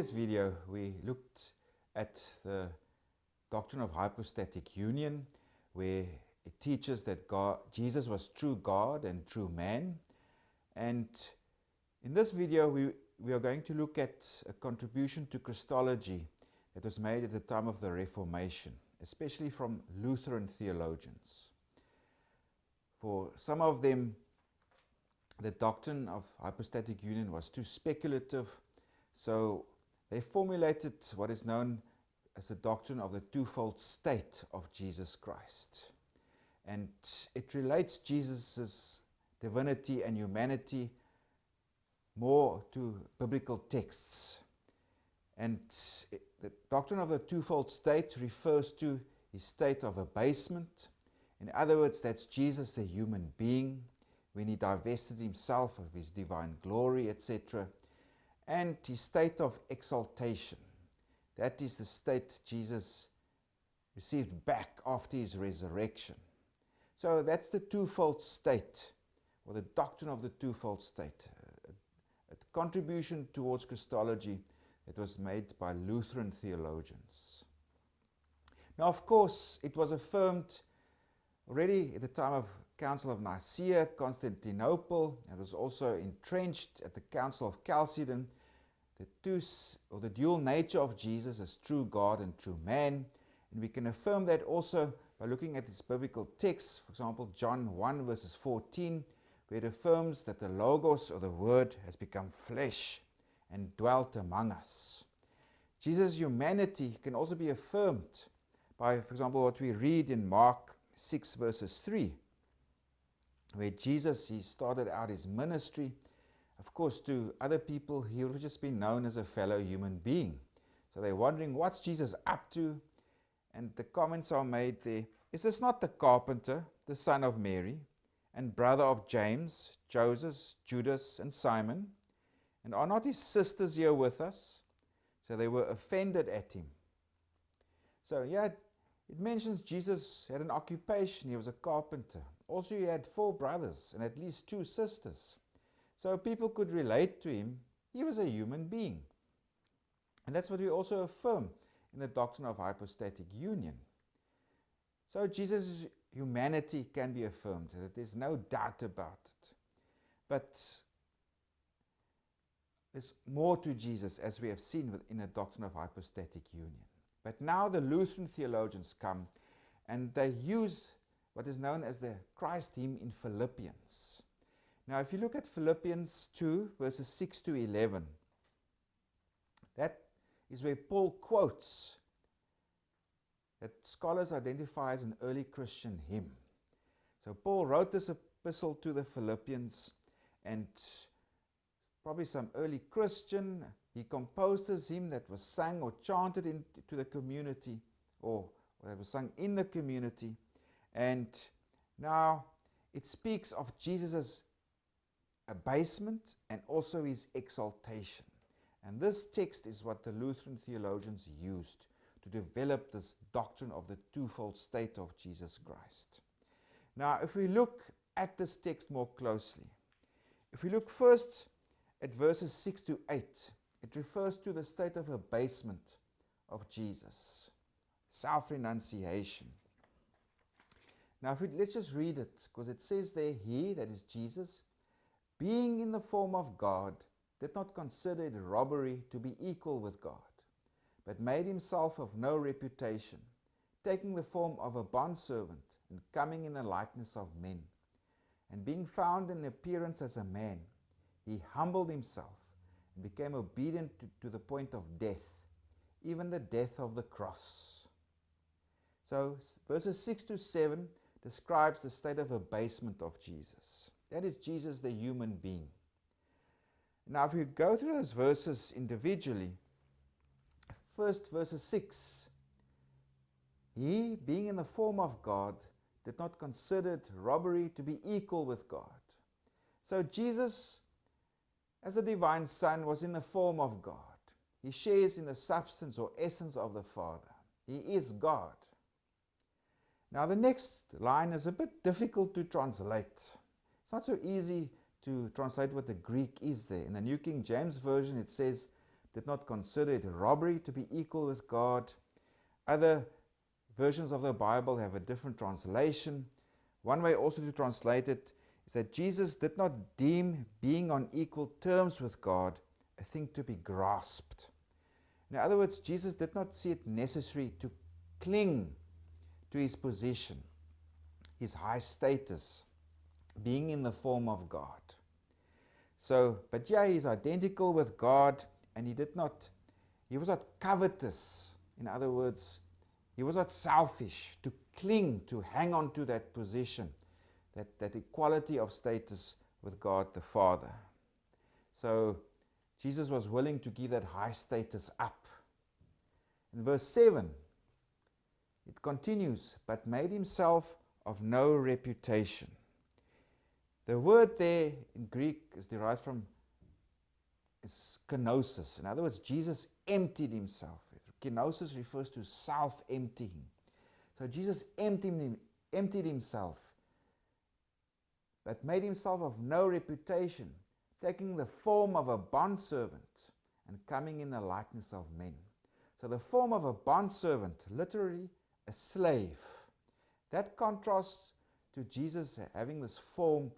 previous video, we looked at the doctrine of hypostatic union, where it teaches that Jesus was true God and true man. And in this video, we are going to look at a contribution to Christology that was made at the time of the Reformation, especially from Lutheran theologians. For some of them, the doctrine of hypostatic union was too speculative, so they formulated what is known as the doctrine of the twofold state of Jesus Christ. And it relates Jesus' divinity and humanity more to biblical texts. And the doctrine of the twofold state refers to his state of abasement. In other words, that's Jesus, the human being, when he divested himself of his divine glory, etc. And his state of exaltation. That is the state Jesus received back after his resurrection. So that's the twofold state, or the doctrine of the twofold state. A contribution towards Christology that was made by Lutheran theologians. Now, of course, it was affirmed already at the time of Council of Nicaea, Constantinople. It was also entrenched at the Council of Chalcedon, the dual nature of Jesus as true God and true man. And we can affirm that also by looking at its biblical texts. For example, John 1 verses 14, where it affirms that the Logos, or the Word, has become flesh and dwelt among us. Jesus' humanity can also be affirmed by, for example, what we read in Mark 6 verses 3, where Jesus, he started out his ministry. Of course, to other people, he would have just been known as a fellow human being. So they're wondering, what's Jesus up to? And the comments are made there, is this not the carpenter, the son of Mary, and brother of James, Joseph, Judas, and Simon? And are not his sisters here with us? So they were offended at him. So yeah, it mentions Jesus had an occupation. He was a carpenter. Also, he had 4 brothers and at least 2 sisters. So people could relate to him. He was a human being. And that's what we also affirm in the doctrine of hypostatic union. So Jesus' humanity can be affirmed. There's no doubt about it. But there's more to Jesus, as we have seen in the doctrine of hypostatic union. But now the Lutheran theologians come and they use what is known as the Christ hymn in Philippians. Now, if you look at Philippians 2, verses 6 to 11, that is where Paul quotes that scholars identify as an early Christian hymn. So Paul wrote this epistle to the Philippians, and probably some early Christian, he composed this hymn that was sung or chanted into the community, or that was sung in the community. And now it speaks of Jesus' abasement and also his exaltation. And this text is what the Lutheran theologians used to develop this doctrine of the twofold state of Jesus Christ. Now, if we look at this text more closely, if we look first at verses 6 to 8, it refers to the state of abasement of Jesus, self-renunciation. Now, let's just read it, because it says there, he, that is Jesus, being in the form of God, did not consider it robbery to be equal with God, but made himself of no reputation, taking the form of a bondservant, and coming in the likeness of men. And being found in appearance as a man, he humbled himself, and became obedient to the point of death, even the death of the cross. So verses 6 to 7 describes the state of abasement of Jesus. That is Jesus, the human being. Now, if you go through those verses individually, first verses 6, he, being in the form of God, did not consider it robbery to be equal with God. So Jesus, as the divine Son, was in the form of God. He shares in the substance or essence of the Father. He is God. Now the next line is a bit difficult to translate. It's not so easy to translate what the Greek is there. In the New King James Version it says, did not consider it robbery to be equal with God. Other versions of the Bible have a different translation. One way also to translate it is that Jesus did not deem being on equal terms with God a thing to be grasped. In other words, Jesus did not see it necessary to cling to his position, his high status, being in the form of God. So, but yeah, he's identical with God, and he was not covetous. In other words, he was not selfish to cling, to hang on to that position, that equality of status with God the Father. So Jesus was willing to give that high status up. In verse 7, it continues, but made himself of no reputation. The word there in Greek is derived from kenosis. In other words, Jesus emptied himself. Kenosis refers to self-emptying. So Jesus emptied himself, but made himself of no reputation, taking the form of a bondservant and coming in the likeness of men. So the form of a bondservant, literally a slave. That contrasts to Jesus having this form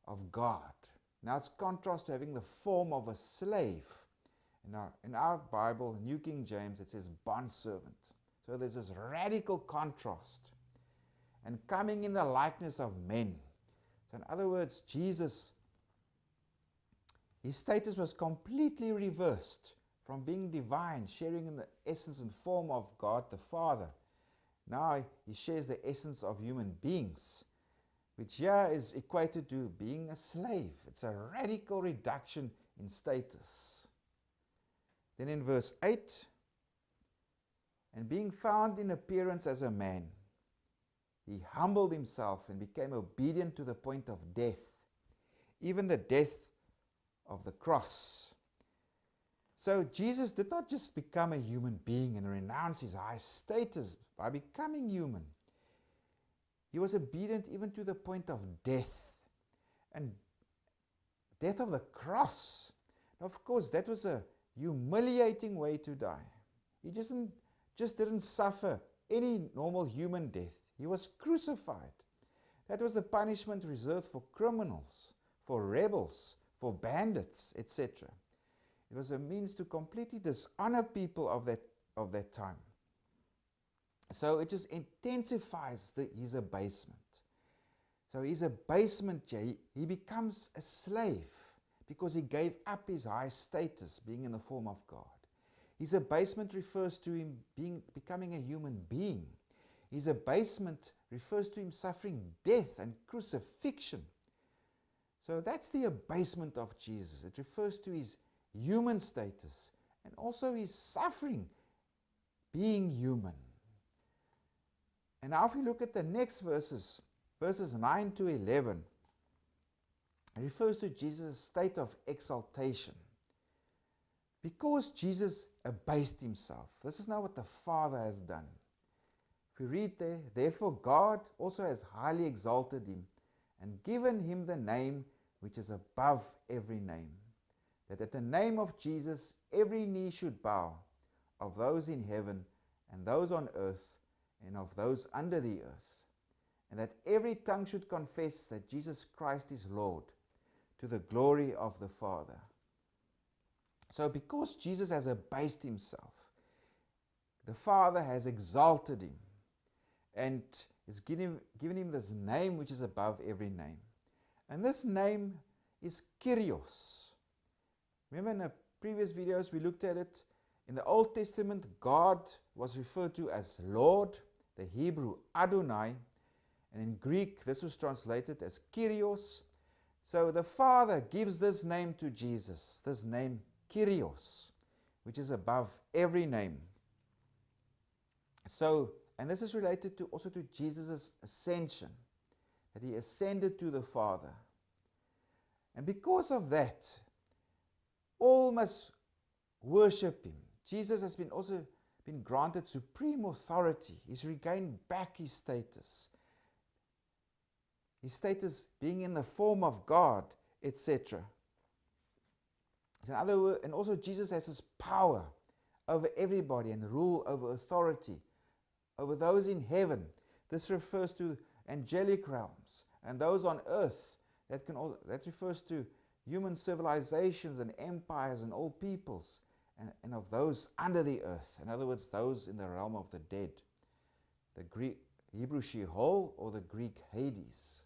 of God. Now it's contrast to having the form of a slave. In our Bible, New King James, it says bondservant. So there's this radical contrast. And coming in the likeness of men. So in other words, Jesus, his status was completely reversed from being divine, sharing in the essence and form of God the Father. Now he shares the essence of human beings, which here is equated to being a slave. It's a radical reduction in status. Then in verse 8, and being found in appearance as a man, he humbled himself and became obedient to the point of death, even the death of the cross. So Jesus did not just become a human being and renounce his high status by becoming human. He was obedient even to the point of death, and death of the cross. Now, of course, that was a humiliating way to die. He just didn't suffer any normal human death. He was crucified. That was the punishment reserved for criminals, for rebels, for bandits, etc. It was a means to completely dishonor people of that time. So it just intensifies his abasement. So his abasement, he becomes a slave because he gave up his high status, being in the form of God. His abasement refers to him becoming a human being. His abasement refers to him suffering death and crucifixion. So that's the abasement of Jesus. It refers to his human status and also his suffering, being human. And now if we look at the next verses 9 to 11, it refers to Jesus' state of exaltation. Because Jesus abased himself, this is now what the Father has done. If we read there, therefore God also has highly exalted him and given him the name which is above every name, that at the name of Jesus every knee should bow, of those in heaven and those on earth and of those under the earth, and that every tongue should confess that Jesus Christ is Lord, to the glory of the Father. So because Jesus has abased himself, the Father has exalted him and has given him this name which is above every name. And this name is Kyrios. Remember in the previous videos we looked at it. In the Old Testament, God was referred to as Lord, the Hebrew Adonai, and in Greek this was translated as Kyrios. So the Father gives this name to Jesus, this name Kyrios, which is above every name. So, and this is related also to Jesus' ascension, that he ascended to the Father. And because of that, all must worship him. Jesus has also been granted supreme authority. He's regained back his status. His status being in the form of God, etc. So in other words, and also Jesus has this power over everybody and rule over authority, over those in heaven. This refers to angelic realms and those on earth. That refers to human civilizations and empires and all peoples, and of those under the earth. In other words, those in the realm of the dead. The Greek Hebrew Sheol, or the Greek Hades.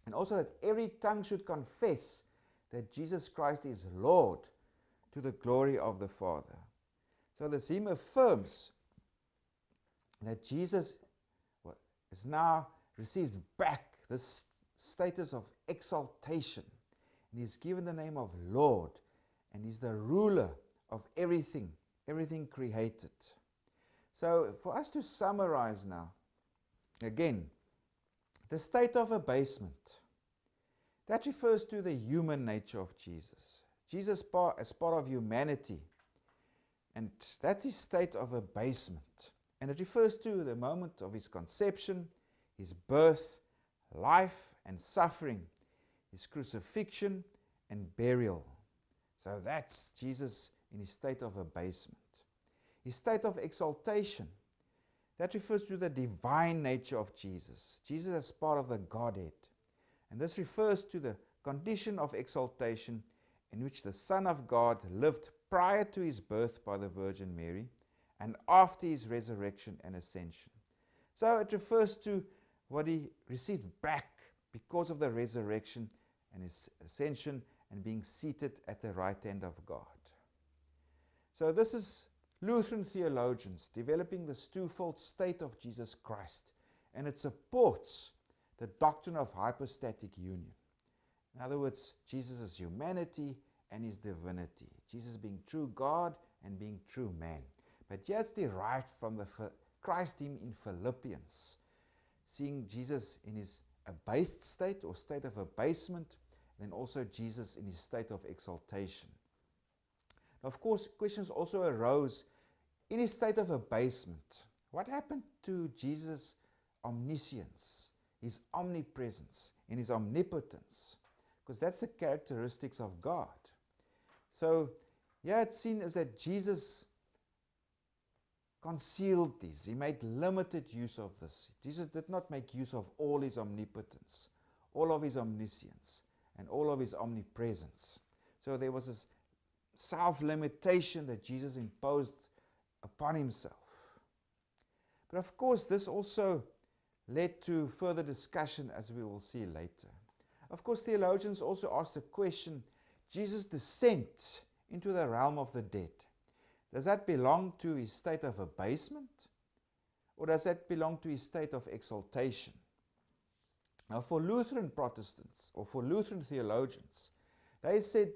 And also that every tongue should confess that Jesus Christ is Lord, to the glory of the Father. So this hymn affirms that Jesus has now received back this status of exaltation. And he's given the name of Lord, and he's the ruler of everything created. So for us to summarize now, again, the state of abasement, that refers to the human nature of Jesus. Jesus as part of humanity, and that's his state of abasement. And it refers to the moment of his conception, his birth, life and suffering, his crucifixion and burial. So that's Jesus in his state of abasement. His state of exaltation, that refers to the divine nature of Jesus. Jesus as part of the Godhead. And this refers to the condition of exaltation in which the Son of God lived prior to his birth by the Virgin Mary and after his resurrection and ascension. So it refers to what he received back because of the resurrection and his ascension and being seated at the right hand of God. So this is Lutheran theologians developing this twofold state of Jesus Christ, and it supports the doctrine of hypostatic union. In other words, Jesus' humanity and his divinity. Jesus being true God and being true man. But just derived from the Christ hymn in Philippians, seeing Jesus in his abased state or state of abasement, then also Jesus in his state of exaltation. Now, of course, questions also arose in his state of abasement. What happened to Jesus' omniscience, his omnipresence, and his omnipotence? Because that's the characteristics of God. So, yeah, it's seen as that Jesus concealed these. He made limited use of this. Jesus did not make use of all his omnipotence, all of his omniscience, and all of his omnipresence. So there was this self-limitation that Jesus imposed upon himself. But of course, this also led to further discussion, as we will see later. Of course, theologians also asked the question, Jesus' descent into the realm of the dead, does that belong to his state of abasement? Or does that belong to his state of exaltation? Now, for Lutheran Protestants, or for Lutheran theologians, they said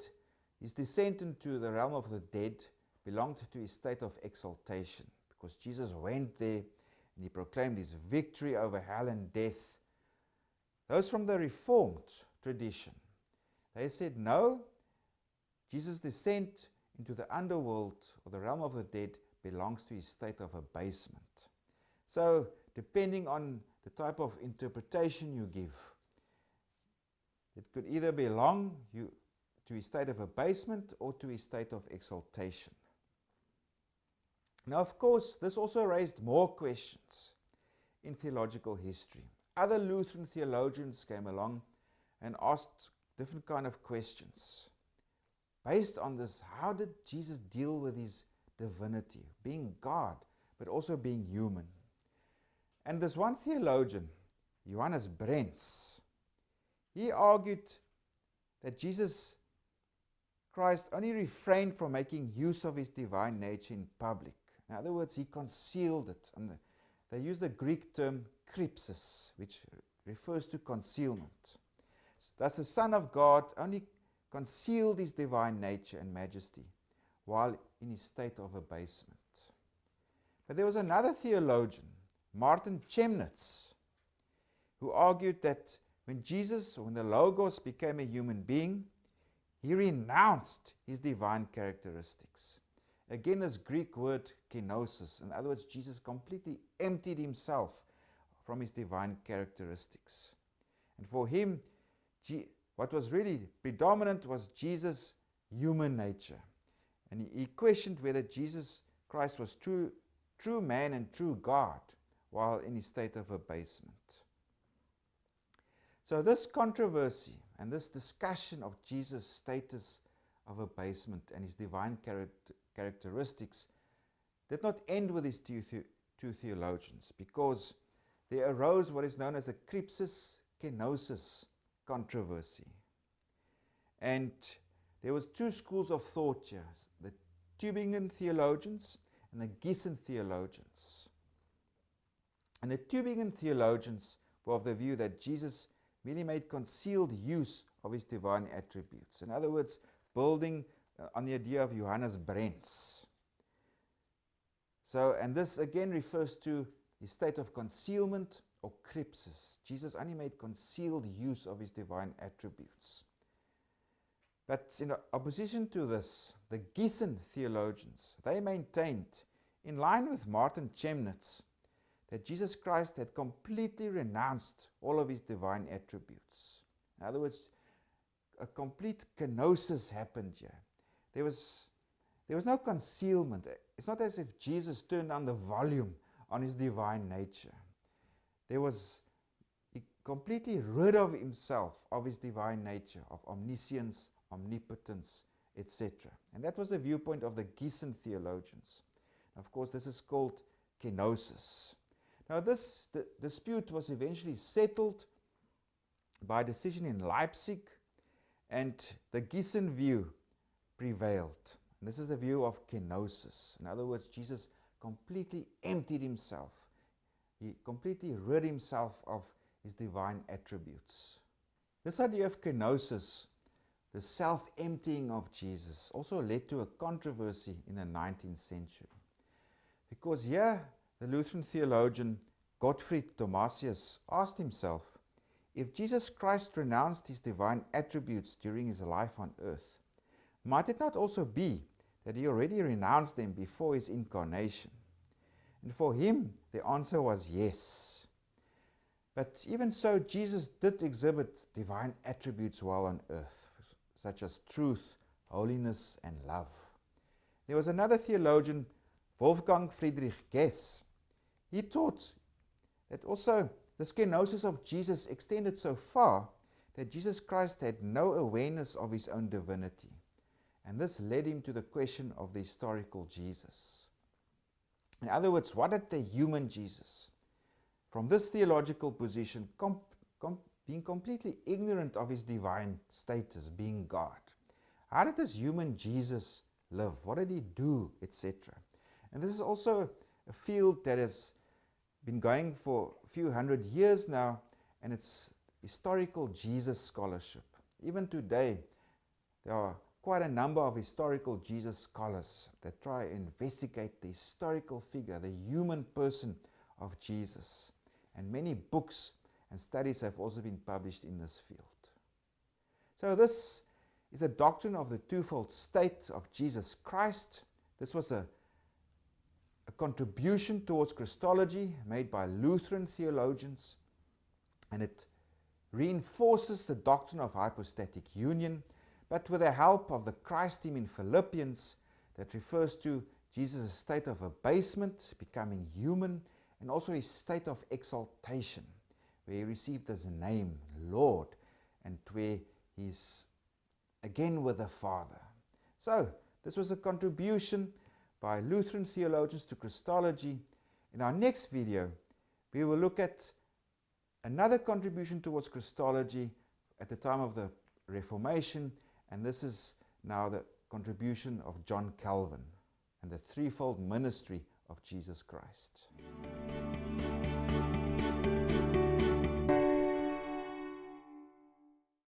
his descent into the realm of the dead belonged to his state of exaltation, because Jesus went there and he proclaimed his victory over hell and death. Those from the Reformed tradition, they said no, Jesus' descent into the underworld or the realm of the dead belongs to his state of abasement. So, depending on the type of interpretation you give, it could either belong to his state of abasement or to his state of exaltation. Now, of course, this also raised more questions in theological history. Other Lutheran theologians came along and asked different kind of questions. Based on this, how did Jesus deal with his divinity, being God, but also being human? And this one theologian, Johannes Brents, he argued that Jesus Christ only refrained from making use of his divine nature in public. In other words, he concealed it. And they use the Greek term krypsis, which refers to concealment. Thus the Son of God only concealed his divine nature and majesty while in his state of abasement. But there was another theologian, Martin Chemnitz, who argued that when Jesus, or when the Logos became a human being, he renounced his divine characteristics. Again, this Greek word kenosis, in other words, Jesus completely emptied himself from his divine characteristics. And for him, what was really predominant was Jesus' human nature. And he questioned whether Jesus Christ was true man and true God while in his state of abasement. So this controversy and this discussion of Jesus' status of abasement and his divine characteristics did not end with these two theologians, because there arose what is known as a Christology kenosis controversy. And there was two schools of thought here, the Tübingen theologians and the Gießen theologians. And the Tübingen theologians were of the view that Jesus merely made concealed use of his divine attributes. In other words, building on the idea of Johannes Brent's. So, and this again refers to his state of concealment or krypsis. Jesus only made concealed use of his divine attributes. But in opposition to this, the Gießen theologians, they maintained, in line with Martin Chemnitz, that Jesus Christ had completely renounced all of his divine attributes. In other words, a complete kenosis happened here. There was no concealment. It's not as if Jesus turned down the volume on his divine nature. He completely rid of himself of his divine nature, of omniscience, omnipotence, etc. And that was the viewpoint of the Gießen theologians. Of course, this is called kenosis. Now, this dispute was eventually settled by a decision in Leipzig, and the Gießen view prevailed. And this is the view of kenosis. In other words, Jesus completely emptied himself. He completely rid himself of his divine attributes. This idea of kenosis, the self-emptying of Jesus, also led to a controversy in the 19th century. Because here, the Lutheran theologian Gottfried Thomasius asked himself, if Jesus Christ renounced his divine attributes during his life on earth, might it not also be that he already renounced them before his incarnation? And for him, the answer was yes. But even so, Jesus did exhibit divine attributes while on earth, such as truth, holiness, and love. There was another theologian, Wolfgang Friedrich Gess. He taught that also the kenosis of Jesus extended so far that Jesus Christ had no awareness of his own divinity. And this led him to the question of the historical Jesus. In other words, what did the human Jesus, from this theological position, being completely ignorant of his divine status, being God, how did this human Jesus live? What did he do, etc.? And this is also a field that has been going for a few hundred years now, and it's historical Jesus scholarship. Even today, there are quite a number of historical Jesus scholars that try and investigate the historical figure, the human person of Jesus. And many books and studies have also been published in this field. So this is a doctrine of the twofold state of Jesus Christ. This was a contribution towards Christology made by Lutheran theologians, and it reinforces the doctrine of hypostatic union, but with the help of the Christ team in Philippians that refers to Jesus' state of abasement, becoming human, and also his state of exaltation, where he received his name, Lord, and where he's again with the Father. So, this was a contribution by Lutheran theologians to Christology. In our next video, we will look at another contribution towards Christology at the time of the Reformation, and this is now the contribution of John Calvin and the threefold ministry of Jesus Christ.